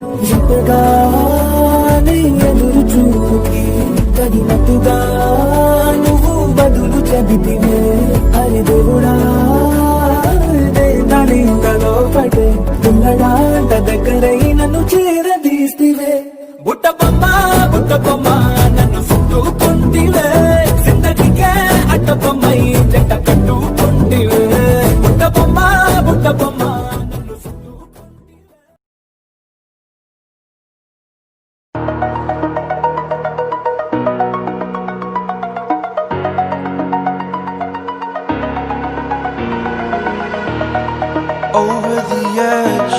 జతగానే ఎదురు చూపుకి తగినట్టుగా నువ్వు బదులు చెబితివే హరి దేవుడా తలో పడే ఉన్నడాంట దగ్గరై నన్ను చేరదీస్తివే బుట్ట బొమ్మ నన్ను చుట్టుకుంటివే జిందగీకే అట్ట బొమ్మై జంట కట్టుకుంటివే బుట్ట బొమ్మ నన్ను చుట్టుకుంటివే. Over the edge,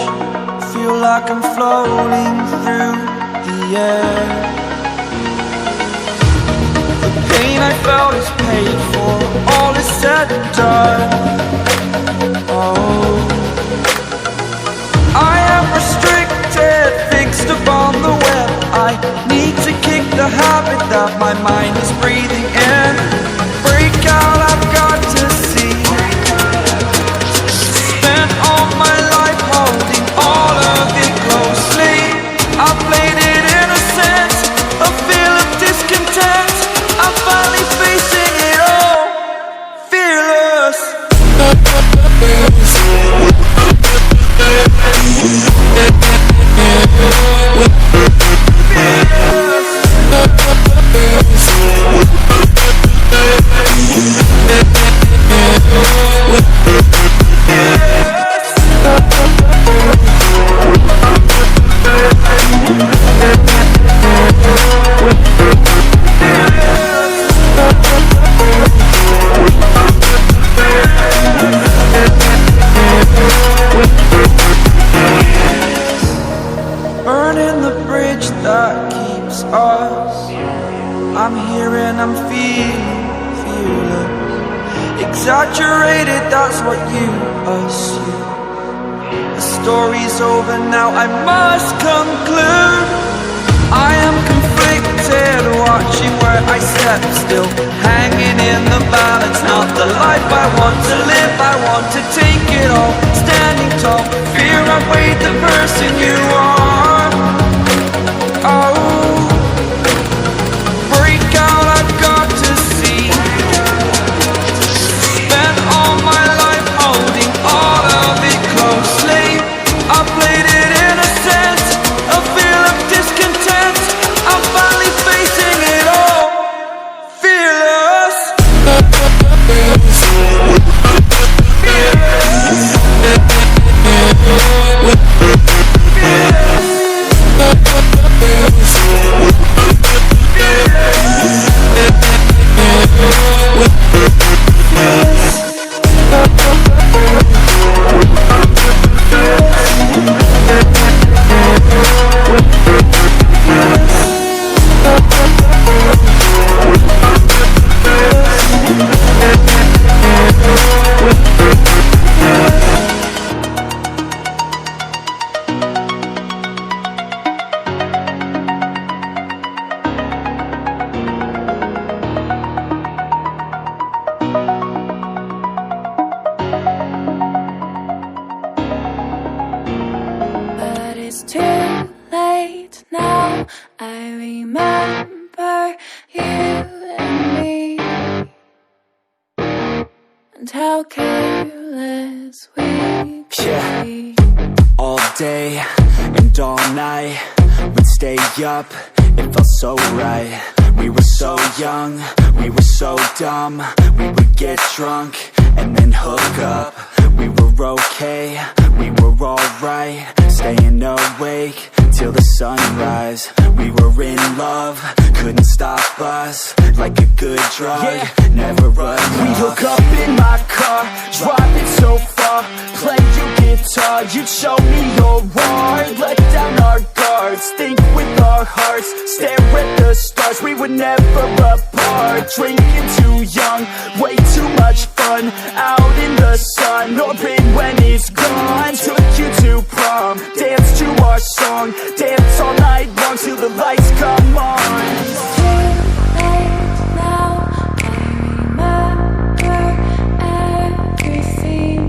feel like I'm floating through the air. The pain I felt is paid for, all is said and done. Oh, I am restricted, fixed upon the web. I need to kick the habit that my mind is breathing in. Break out, I've got to see. My life holding all of it closely. I played it innocent, a feel of discontent. I'm finally facing it all, fearless. Burning the bridge that keeps us. I'm here and I'm feeling fearless. Exaggerated, that's what you assume. The story's over now, I must conclude. I am conflicted, watching where I step still, hanging in the balance. Not the life I want to live, I want to take it all. Standing tall, fear I've weighed the person you are. Oh, break out, I've got to see. Spent all my life holding all of it closely. I played it innocent, a feel of discontent. I'm finally facing it all, fearless. But it's too late now. I remember you and me, and how careless we could be. All day and all night, we'd stay up, it felt so right. We were so young, we were so dumb. We would get drunk and then hook up. We were okay, we were alright, staying awake till the sunrise. We were in love, couldn't stop us, like a good drug, never enough. We hook up in my car, driving so far, play your guitar, you'd show me your art. Let down our guards, think with our hearts, stare at the stars, we were never apart. Drinking too young, way too much fun, out in the sun, open when it's gone. Took you to prom, dance to our song, dance all night long till the lights come on. It's too late now. I remember everything,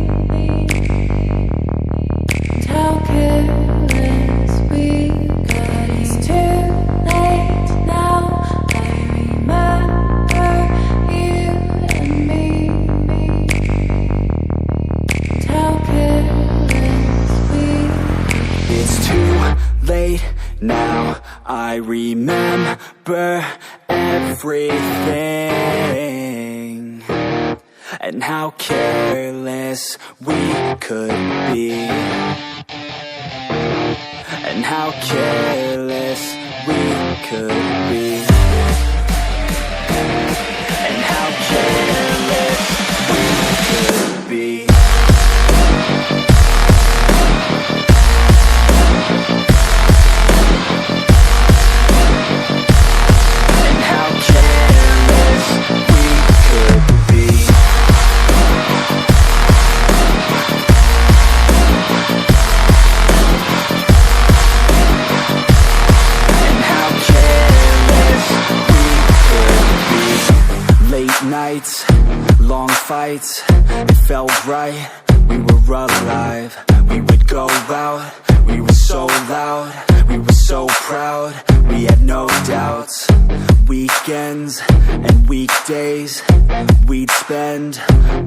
and how careless we and how careless we could be, and how careless we could be, and how careless we could be. Nights, long fights, it felt right, we were alive. We would go out, we were so loud, we were so proud, we had no doubts. Weekends and weekdays, we'd spend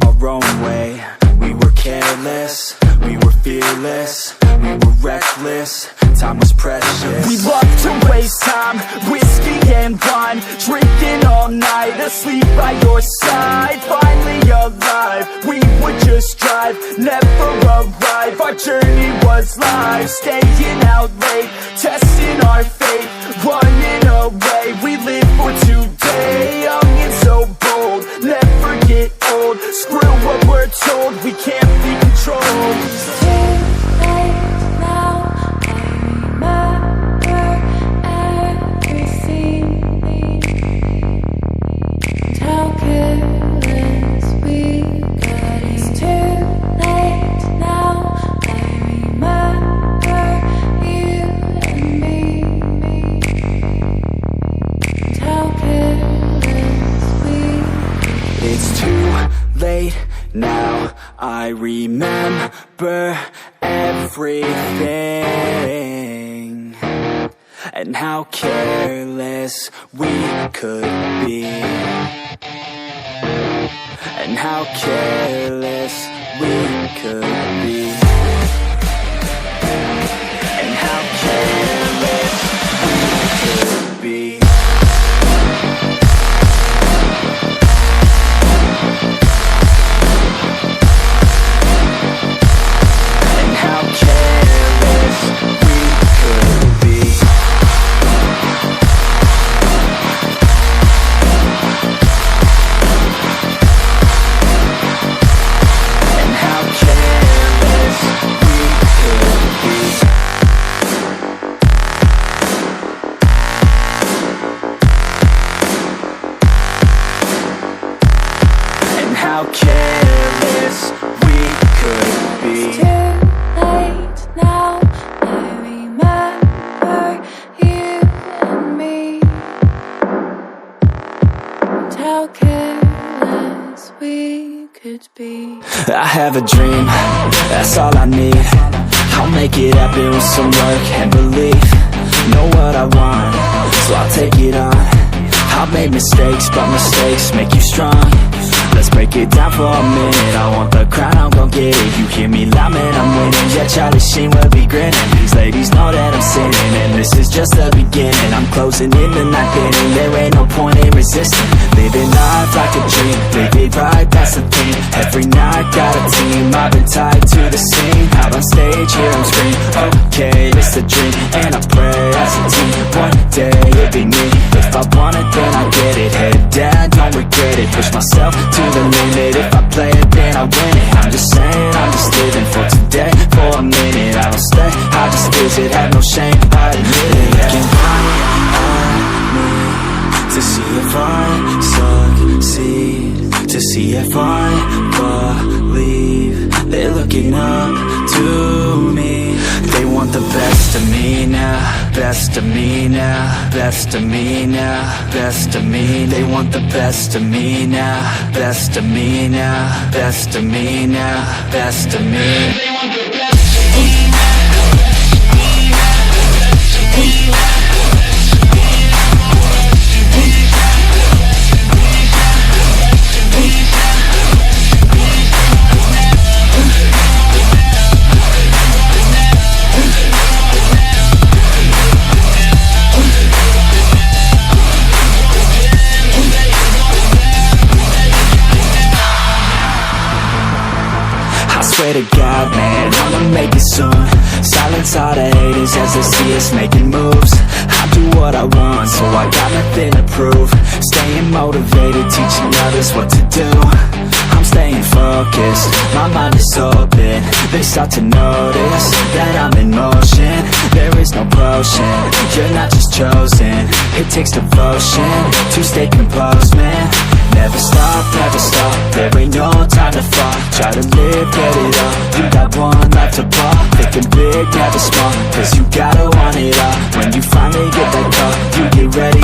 our own way. We were careless, we were fearless, we were reckless, time was precious. We loved to waste time, whiskey and wine, drinking all night, asleep by your side. Finally alive, we would just drive, never arrive. Our journey was live, staying out late, testing our fate, running away. We live for today, young and so bold, never get old. Screw what we're told, we can't be controlled. It's too late now, I remember everything, and how careless we got. It's too late now, I remember you and me, and how careless we got. It's too late now, I remember everything, and how careless we could be, and how careless we could be, and how careless we could be. How careless we could be. It's too late now, I remember you and me, and how careless we could be. I have a dream, that's all I need. I'll make it happen with some work and belief. Know what I want, so I'll take it on. I've made mistakes, but mistakes make you strong. Let's break it down for a minute. I want the crown, I'm gon' get it. You hear me loud, man, I'm winning. Yeah, Charlie Sheen will be grinning. These ladies know that I'm sinning, and this is just the beginning. I'm closing in the ninth inning, there ain't no point in resisting. Living life like a dream, live it right, that's the thing. Every night, got a team, I've been tied to the scene. Out on stage, hear them scream, okay, it's a dream. And I pray as a team, one day it'll be me. If I want it, then I get it. Head down, don't regret it. Push myself to the limit. If I play it, then I win it. I'm just saying, I'm just living for today. For a minute, I don't stay, I just visit. Have no shame, I admit it. Looking right at me to see if I succeed, to see if I believe. They're looking up to me. They want the best of me now, best of me now, best of me now, best of me. They want the best of me now, best of me now, best of me now, best of me. They want the best of me now. swear to God, man, I'ma make it soon. Silence all the haters as they see us making moves. I do what I want, so I got nothing to prove. Staying motivated, teaching others what to do. I'm staying focused, my mind is open. They start to notice that I'm in motion. There is no potion, you're not just chosen. It takes devotion to stay composed, man. Never stop, there ain't no time to fall. Try to live, get it up, you got one life to ball. Thinking big, never small, cause you gotta want it all. When you finally get that call, you get ready